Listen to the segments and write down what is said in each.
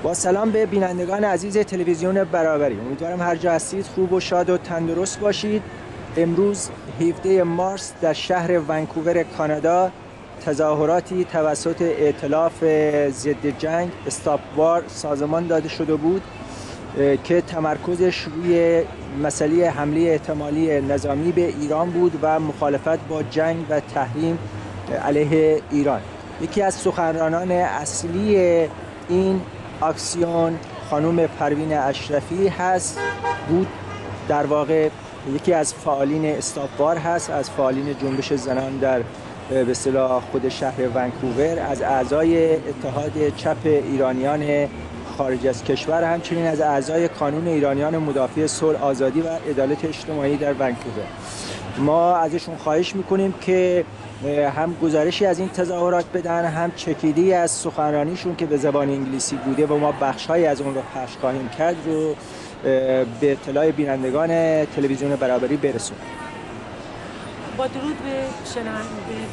با سلام به بینندگان عزیز تلویزیون برابری، امیدوارم هر جا هستید خوب و شاد و تندرست باشید. امروز 17 مارس در شهر ونکوور کانادا تظاهراتی توسط ائتلاف ضد جنگ استاپ وار سازمان داده شده بود که تمرکزش روی مسئله حمله احتمالی نظامی به ایران بود و مخالفت با جنگ و تحریم علیه ایران. یکی از سخنرانان اصلی این اکسیون خانم پروین اشرفی بود، در واقع یکی از فعالین استاپ وار هست، از فعالین جنبش زنان در به اصطلاح خود شهر ونکوور، از اعضای اتحاد چپ ایرانیان خارج از کشور، همچنین از اعضای کانون ایرانیان مدافع صلح، آزادی و عدالت اجتماعی در ونکوور. ما ازشون خواهش میکنیم که هم گزارشی از این تظاهرات بدن، هم چکیدی از سخنرانیشون که به زبان انگلیسی بوده و ما بخش‌هایی از اون رو پخش خواهیم کرد رو به اطلاع بینندگان تلویزیون برابری برسونیم. با درود به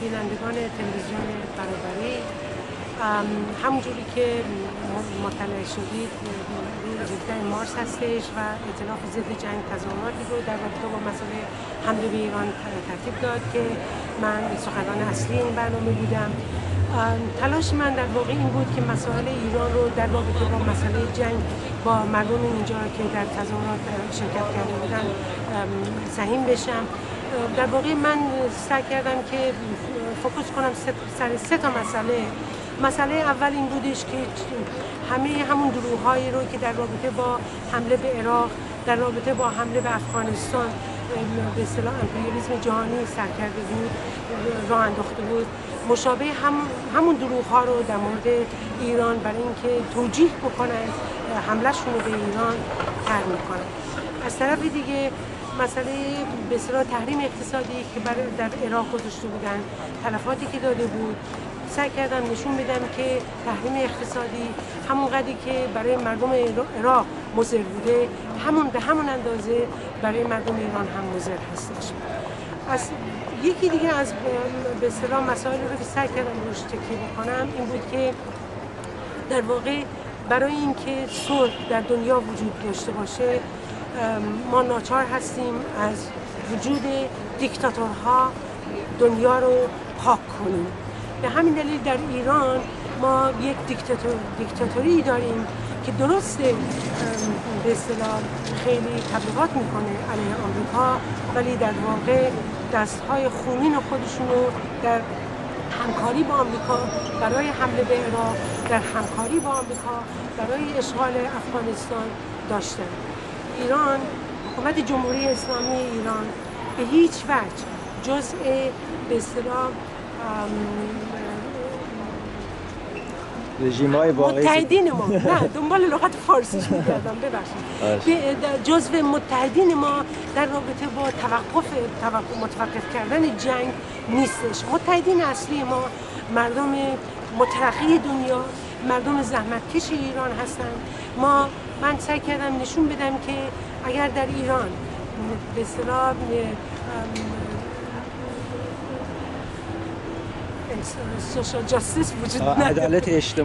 بینندگان تلویزیون برابری، همونجوری که مطلع شدید روز 17 مارس هستش و ائتلاف ضد جنگ تظاهراتی رو در رابطه با مسئله حمله به ایران ترتیب داد که من سخنران اصلی این برنامه بودم. تلاش من در واقع این بود که مسائل ایران رو در رابطه با مسئله جنگ با مردم اینجا که در تظاهرات شرکت کرده بودن سهیم بشم. در واقع من سعی کردم که فوکوس کنم سر سه تا مسئله اول این بودش که همون دروغ‌هایی رو که در رابطه با حمله به عراق، در رابطه با حمله به افغانستان به اصطلاح امپریالیسم جهانی سر کرده بود، راه انداخته بود، مشابه همون دروغ‌ها رو در مورد ایران برای اینکه توجیه بکنن حمله‌شون رو به ایران طرح می‌کنن. از طرف دیگه مسئله به اصطلاح تحریم اقتصادی که در عراق گذاشته بودن، تلفاتی که داده بود، سعی کردم نشون بدم که تحریم اقتصادی همون قدری که برای مردم عراق مضر بوده، به همون اندازه برای مردم ایران هم مضر هستش. از یکی دیگه از به اصطلاح مسائلی رو که سعی کردم روش تکیه بکنم این بود که در واقع برای اینکه صلح در دنیا وجود داشته باشه ما ناچار هستیم از وجود دیکتاتورها دنیا رو پاک کنیم. به همین دلیل در ایران ما یک دیکتاتوری داریم که درسته به اصطلاح خیلی تبلیغات میکنه علیه آمریکا، ولی در واقع دستهای خونین خودشون رو در همکاری با آمریکا برای حمله به عراق، در همکاری با آمریکا برای اشغال افغانستان داشتن. ایران، حکومت جمهوری اسلامی ایران به هیچ وجه جزء به اصطلاح رژیم‌های واقعی متحدین ما نه دنبال لغت فارسیش می‌گردم ببخشید جزء متحدین ما در رابطه با متوقف کردن جنگ نیستش. متحدین اصلی ما مردم مترقی دنیا، مردم زحمتکش ایران هستند. من سعی کردم نشون بدم که اگر در ایران به اصطلاح سوشال جاستیس وجود نداره،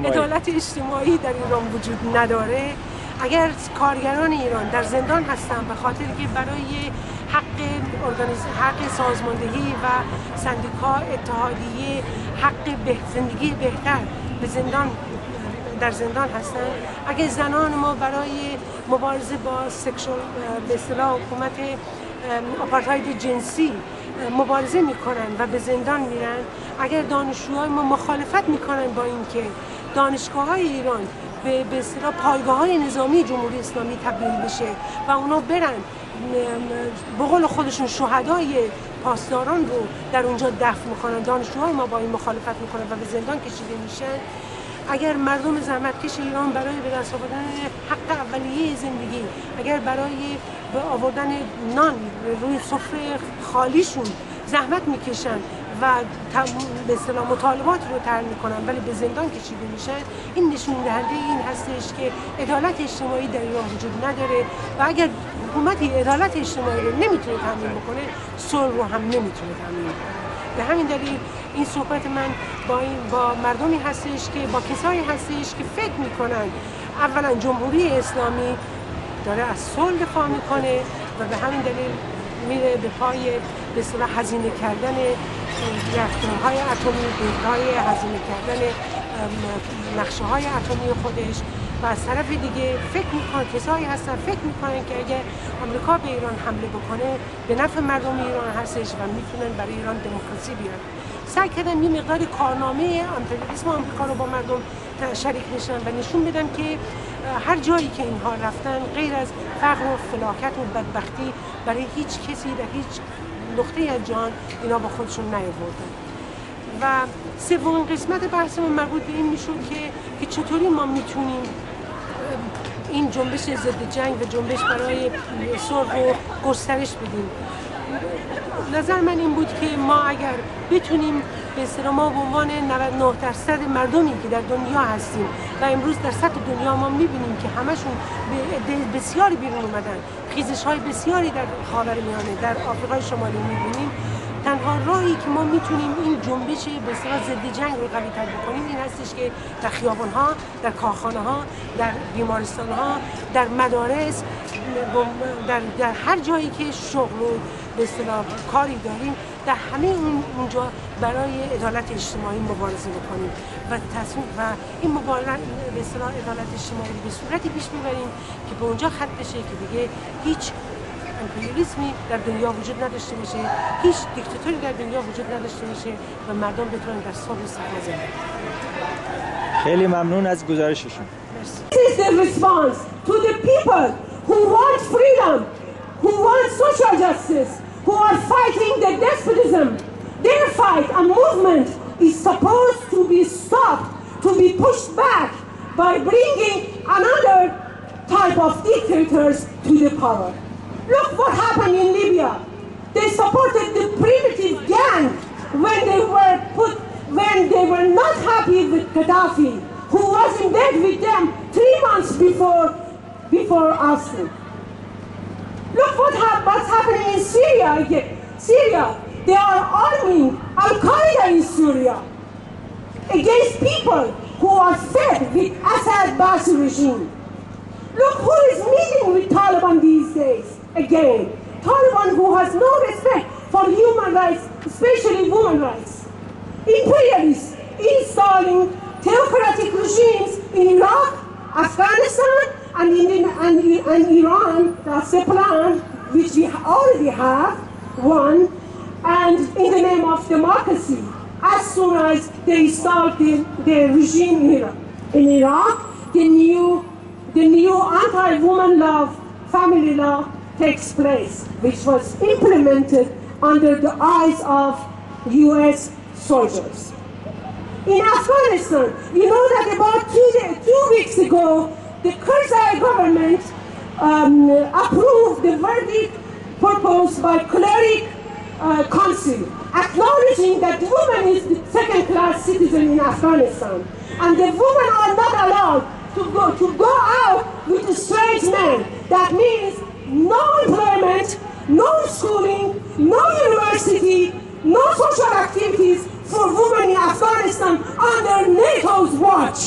عدالت اجتماعی در ایران وجود نداره، اگر کارگران ایران در زندان هستن به خاطر که برای حق سازماندهی و سندیکا، اتحادیه، حق زندگی بهتر در زندان هستن، اگر زنان ما برای مبارزه با سکشوال به اصطلاح حکومت آپارتاید جنسی مبارزه میکنن و به زندان میرن، اگر دانشجوهای ما مخالفت میکنن با اینکه دانشگاه‌های ایران به اصطلاح پایگاه‌های نظامی جمهوری اسلامی تبدیل بشه و اونا برن به قول خودشون شهدای پاسداران رو در اونجا دفن میکنن، دانشجوهای ما با این مخالفت میکنن و به زندان کشیده میشن، اگر مردم زحمتکش ایران برای به دست آوردن حق اولیه زندگی، اگر برای آوردن نان روی سفره خالیشون زحمت میکشن و به اصطلاح مطالبات رو طرح میکنن ولی به زندان کشیده میشن، این نشون دهنده این هستش که عدالت اجتماعی در ایران وجود نداره و اگر حکومتی عدالت اجتماعی رو نمیتونه تامین بکنه، صلح رو هم نمیتونه تامین بکنه. به همین دلیل این صحبت من با مردمی هستش که با کسایی هستش که فکر میکنن اولا جمهوری اسلامی داره از صلح دفاع میکنه و به همین دلیل میره به پای به اصطلاح هزینه کردن راکتورهای اتمی، بودهای هزینه کردن نقشه‌های اتمی خودش و از طرف دیگه فکر میکنن کسایی هستن فکر میکنن که اگه آمریکا به ایران حمله بکنه به نفع مردم ایران هستش و میتونن برای ایران دموکراسی بیارن. سعی کردن یه مقدار کارنامه امپریالیسم آمریکا رو با مردم شریک بشن و نشون بدن که هر جایی که اینها رفتن غیر از فقر و فلاکت و بدبختی برای هیچ کسی در هیچ نقطه از جهان اینا با خودشون نیاوردن. و سومین قسمت بحثمون مربوط به این میشد که چطوری ما میتونیم این جنبش ضد جنگ و جنبش برای صلح رو گسترش بدیم. نظر من این بود که ما اگر بتونیم به اصطلاح ما به عنوان 99% مردمی که در دنیا هستیم و امروز در سطح دنیا ما میبینیم که همشون بسیاری بیرون اومدن، خیزش‌های بسیاری در خاورمیانه در آفریقای شمالی میبینیم، تنها راهی که ما میتونیم این جنبش به اصطلاح ضد جنگ رو قوی‌تر بکنیم این هستش که در خیابان‌ها، در کارخانه‌ها، در بیمارستان‌ها، در مدارس، در هر جایی که شغل و به اصطلاح کاری داریم در همه اونجا برای عدالت اجتماعی مبارزه بکنیم و این مبارزه به اصطلاح عدالت اجتماعی به صورتی پیش میبریم که به اونجا ختم بشه که دیگه هیچ امپریالیسمی در دنیا وجود نداشته باشه، هیچ دیکتاتوری در دنیا وجود نداشته باشه و مردم بتونن در صلح و سلام زندگی کنن. خیلی ممنون از گزارششون. This is the response to the people who want freedom, who want social justice, who are fighting the despotism. Their fight and movement is supposed to be stopped, to be pushed back by bringing another type of dictators to the power. Look what happened in Libya. They supported the primitive gang when they were not happy with Gaddafi, who was in bed with them 3 months before Austin. Look what's happening in Syria again. Syria, they are arming Al-Qaeda in Syria against people who are fed with Assad-Bashir regime. Look who is meeting with Taliban these days. Again, Taliban who has no respect for human rights, especially women's rights. Imperialists installing theocratic regimes in Iraq, Afghanistan, and Iran. That's the plan, which we already have one, and in the name of democracy. As soon as they install the regime in Iraq, the new anti-woman law, family law, takes place, which was implemented under the eyes of U.S. soldiers. In Afghanistan, you know that about 2 weeks ago, the Karzai government approved the verdict proposed by cleric council, acknowledging that the woman is the second-class citizen in Afghanistan, and the women are not allowed to go out with straight men. That means no employment, no schooling, no university, no social activities for women in Afghanistan under NATO's watch.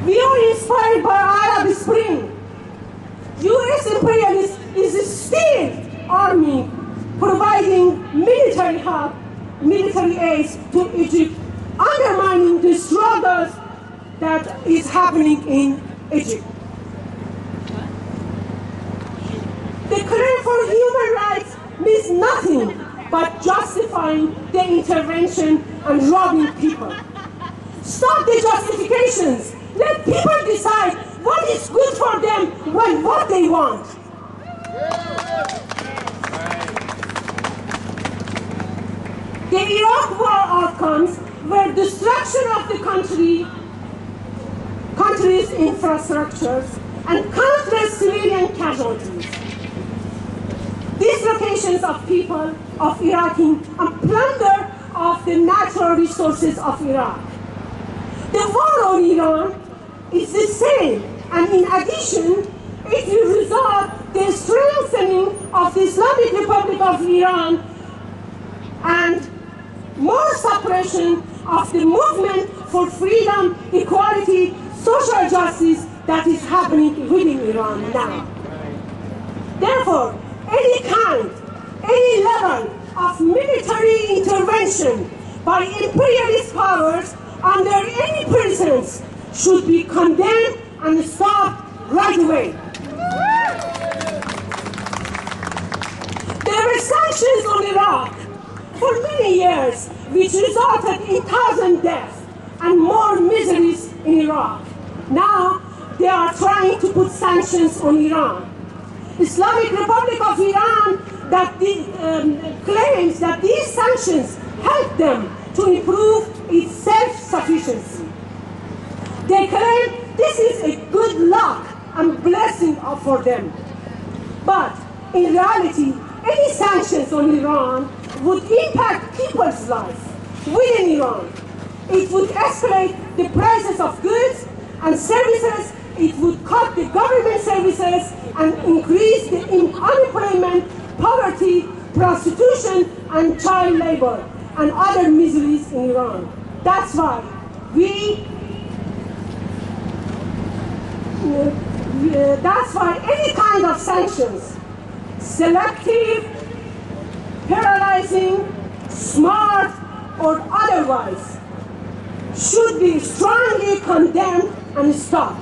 We are inspired by Arab Spring. U.S. imperialists is still arming, providing military aid to Egypt, undermining the struggles that is happening in Egypt. The claim for human rights means nothing but justifying the intervention and robbing people. Stop the justifications. Let people decide what is good for them and what they want. The Iraq war outcomes were destruction of the country's infrastructures and countless civilian casualties. Dislocations of people of Iraq and plunder of the natural resources of Iraq. The war on Iran is the same, and in addition, it will result the strengthening of the Islamic Republic of Iran and more suppression of the movement for freedom, equality, social justice that is happening within Iran now. Therefore, any level of military intervention by imperialist powers under any pretense should be condemned and stopped right away. There were sanctions on Iraq for many years, which resulted in thousands deaths and more miseries in Iraq. Now, they are trying to put sanctions on Iran. Islamic Republic of Iran that claims that these sanctions help them to improve its self-sufficiency. They claim this is a good luck and blessing for them. But in reality, any sanctions on Iran would impact people's lives within Iran. It would escalate the prices of goods and services. It would cut the government services and increase the unemployment, poverty, prostitution, and child labor, and other miseries in Iran. That's why any kind of sanctions, selective, paralyzing, smart, or otherwise, should be strongly condemned and stopped.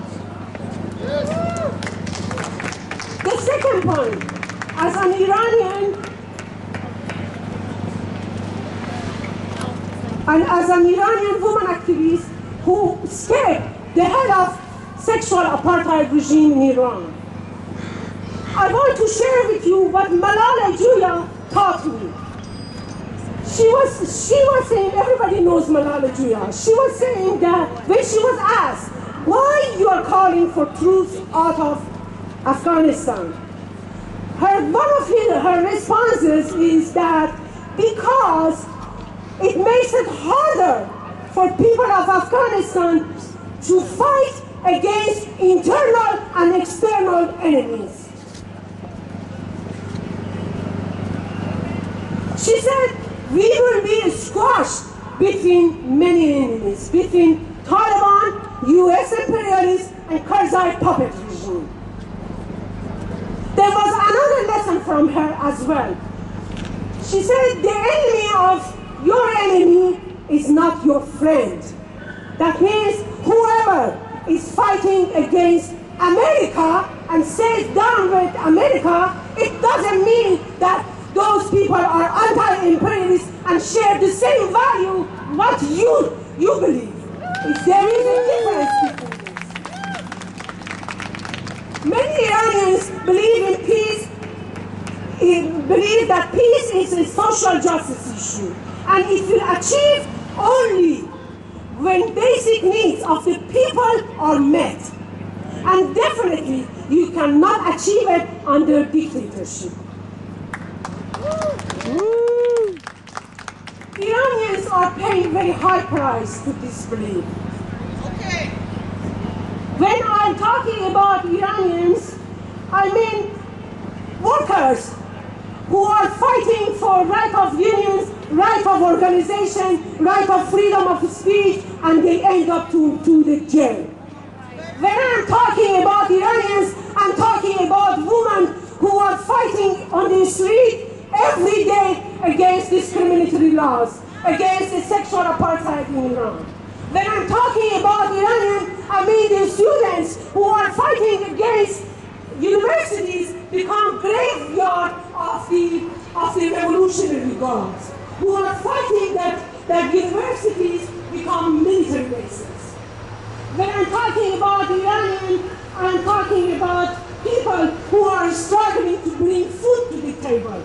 The second point, as an Iranian woman activist who escaped the hell of sexual apartheid regime in Iran, I want to share with you what Malala Yousafzai taught me. She was saying, everybody knows Malala Yousafzai. She was saying that when she was asked, why you are calling for troops out of Afghanistan? One of her responses is that because it makes it harder for people of Afghanistan to fight against internal and external enemies. She said, we will be squashed between many enemies, between Taliban, US imperialists, and Karzai puppet regime. There was another lesson from her as well. She said, the enemy of your enemy is not your friend. That means whoever is fighting against America and says down with America, it doesn't mean that those people are anti-imperialist and share the same value what you believe. There is a difference between this. Many Iranians believe in peace, believe that peace is a social justice issue, and it will achieve only when basic needs of the people are met. And definitely, you cannot achieve it under dictatorship. Iranians are paying very high price to this belief. Okay. When I'm talking about Iranians, I mean workers who are fighting for right of unions, right of organization, right of freedom of speech, and they end up to the jail. When I'm talking about Iranians, I'm talking about women who are fighting on the street every day against discriminatory laws, against the sexual apartheid in Iran. When I'm talking about Iranians, I mean the students who are fighting against universities become graveyard of the revolutionary guards, who are fighting that universities become military bases. When I'm talking about Iranians, I'm talking about people who are struggling to bring food to the table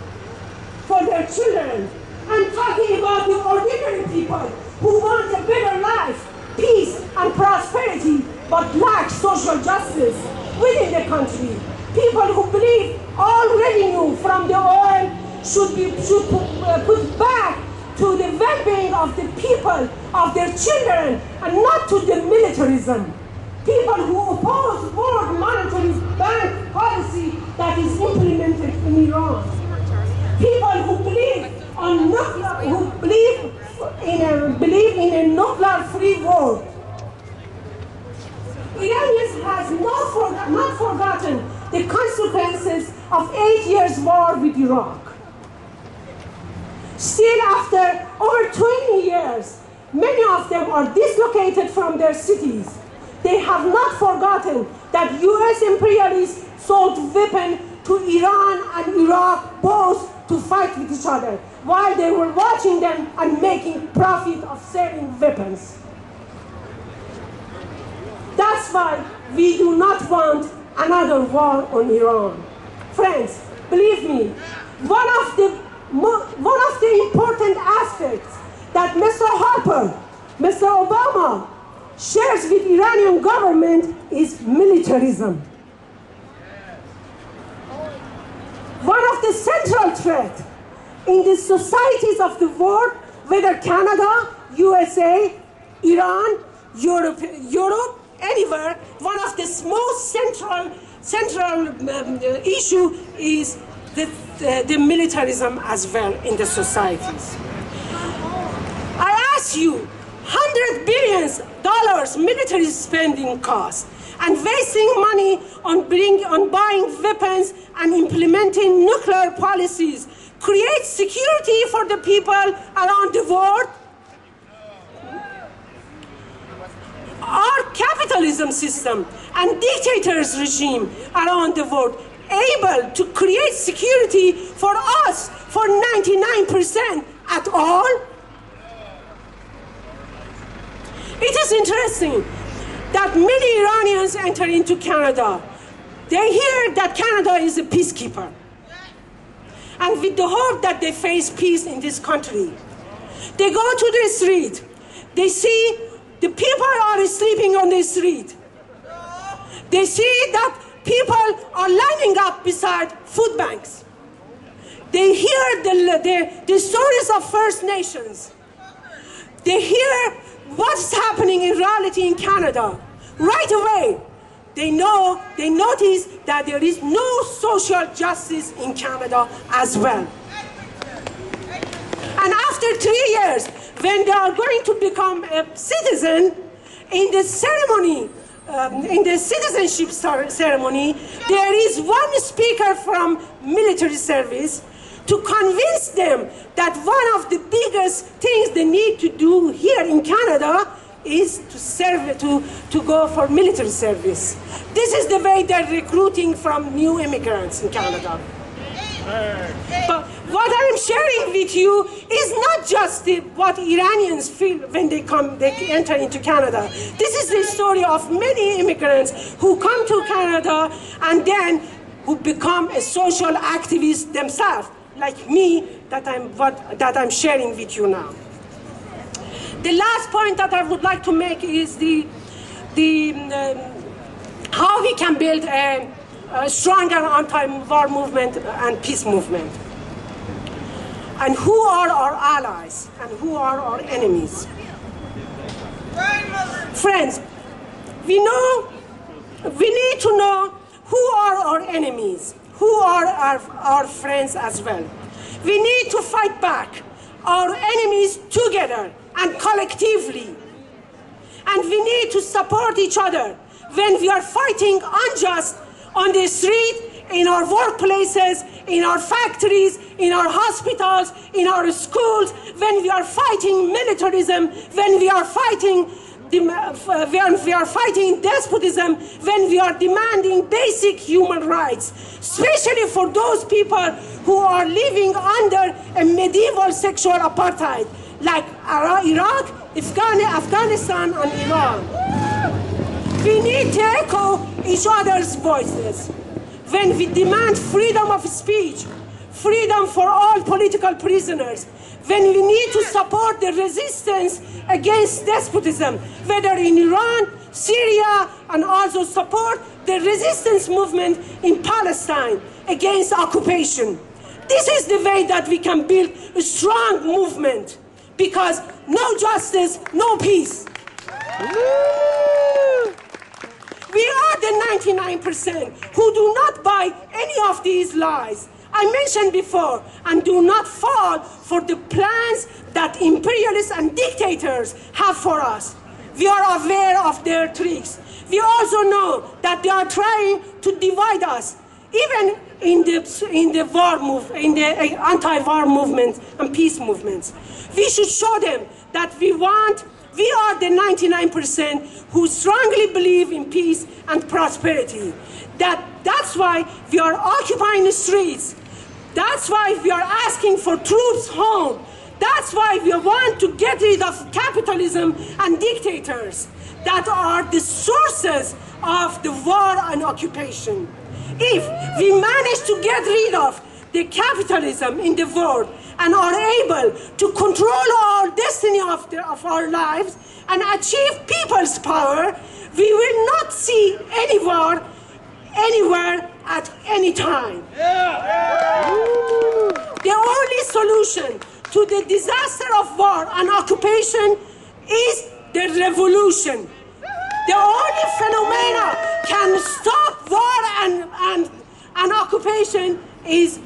for their children. I'm talking about the ordinary people who want a better life, peace and prosperity, but lack social justice within the country. People who believe all revenue from the oil should put back to the well-being of the people, of their children, and not to the militarism. People who oppose world monetary bank policy that is implemented in Iran. People who believe in a nuclear-free world. Iranians has not forgotten the consequences of 8 years war with Iraq. Still, after over 20 years, many of them are dislocated from their cities. They have not forgotten that US imperialists sold weapons to Iran and Iraq both to fight with each other, while they were watching them and making profit of selling weapons. That's why we do not want another war on Iran. Friends, believe me, one of the important aspects that Mr. Harper, Mr. Obama shares with Iranian government is militarism. One of the central threats in the societies of the world, whether Canada, USA, Iran, Europe, anywhere, one of the most central issue is the militarism as well in the societies. I ask you, $100 billion military spending costs, and wasting money on buying weapons and implementing nuclear policies creates security for the people around the world? Our capitalism system and dictators regime around the world able to create security for us for 99% at all? It is interesting that many Iranians enter into Canada. They hear that Canada is a peacekeeper, and with the hope that they face peace in this country. They go to the street. They see the people are sleeping on the street. They see that people are lining up beside food banks. They hear the stories of First Nations. They hear what's happening in reality in Canada. Right away, they notice that there is no social justice in Canada as well. And after 3 years, when they are going to become a citizen, in the ceremony, in the citizenship ceremony, there is one speaker from military service to convince them that one of the biggest things they need to do here in Canada is to go for military service. This is the way they're recruiting from new immigrants in Canada. But what I'm sharing with you is not just what Iranians feel when they enter into Canada. This is the story of many immigrants who come to Canada and then who become a social activist themselves, like me, that I'm sharing with you now. The last point that I would like to make is how we can build a stronger anti-war movement and peace movement. And who are our allies and who are our enemies? Friends, we need to know who are our enemies, who are our friends as well. We need to fight back our enemies together and collectively. And we need to support each other when we are fighting unjust on the street, in our workplaces, in our factories, in our hospitals, in our schools, when we are fighting militarism, when we are fighting despotism, when we are demanding basic human rights, especially for those people who are living under a medieval sexual apartheid, like Iraq, Afghanistan, and Iran. We need to echo each other's voices when we demand freedom of speech, freedom for all political prisoners, when we need to support the resistance against despotism, whether in Iran, Syria, and also support the resistance movement in Palestine against occupation. This is the way that we can build a strong movement, because no justice, no peace. We are the 99% who do not buy any of these lies I mentioned before and do not fall for the plans that imperialists and dictators have for us. We are aware of their tricks. We also know that they are trying to divide us, even in the anti-war movement and peace movements. We should show them that we are the 99% who strongly believe in peace and prosperity. That's why we are occupying the streets. That's why we are asking for troops home. That's why we want to get rid of capitalism and dictators that are the sources of the war and occupation. If we manage to get rid of the capitalism in the world and are able to control our destiny of our lives and achieve people's power, we will not see any war anywhere at any time. The only solution to the disaster of war and occupation is the revolution. The only phenomena can stop war and occupation is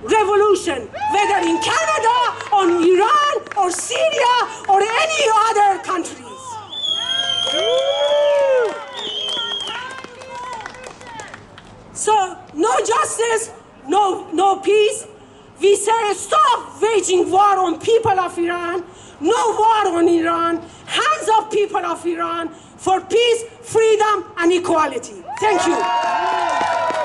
revolution, whether in Canada or Iran or Syria or any other countries. So, no justice, no peace. We say stop waging war on people of Iran, no war on Iran, hands up people of Iran for peace, freedom and equality. Thank you.